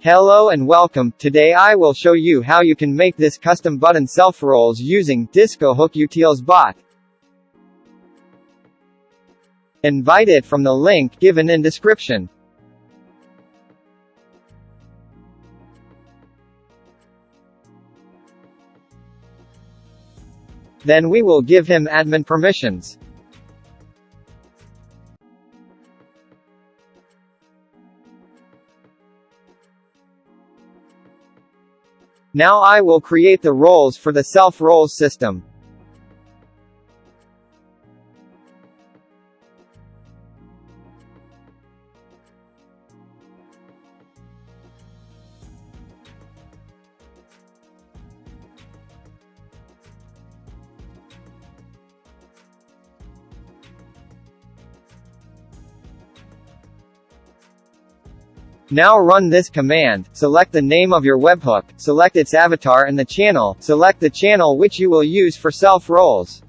Hello and welcome. Today I will show you how you can make this custom button self-rolls using DiscoHook Utils bot. Invite it from the link given in description. Then we will give him admin permissions. Now I will create the roles for the self-rolls system. Now run this command, select the name of your webhook, select its avatar and the channel, select the channel which you will use for self-rolls.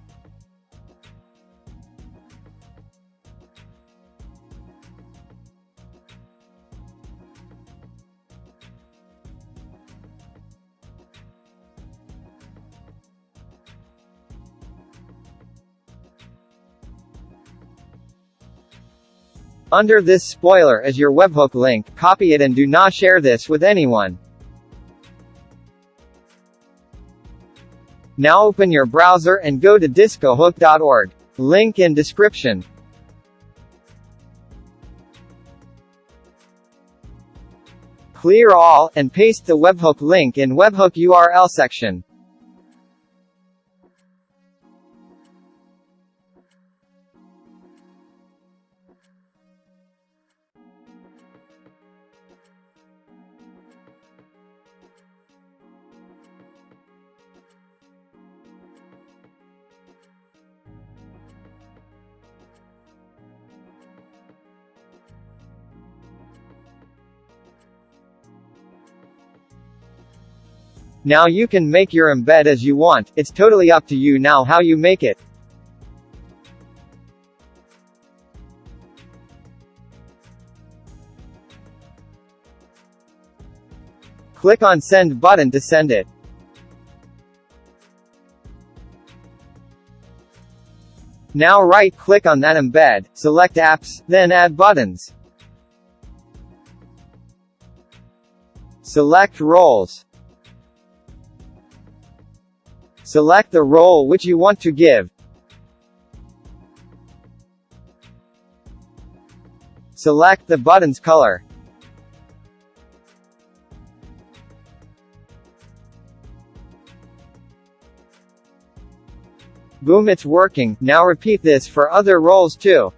Under this spoiler is your webhook link, copy it and do not share this with anyone. Now open your browser and go to discohook.org. Link in description. Clear all, and paste the webhook link in webhook URL section. Now you can make your embed as you want, it's totally up to you now how you make it. Click on Send button to send it. Now right-click on that embed, select Apps, then Add Buttons. Select Roles. Select the role which you want to give. Select the button's color. Boom, it's working. Now repeat this for other roles too.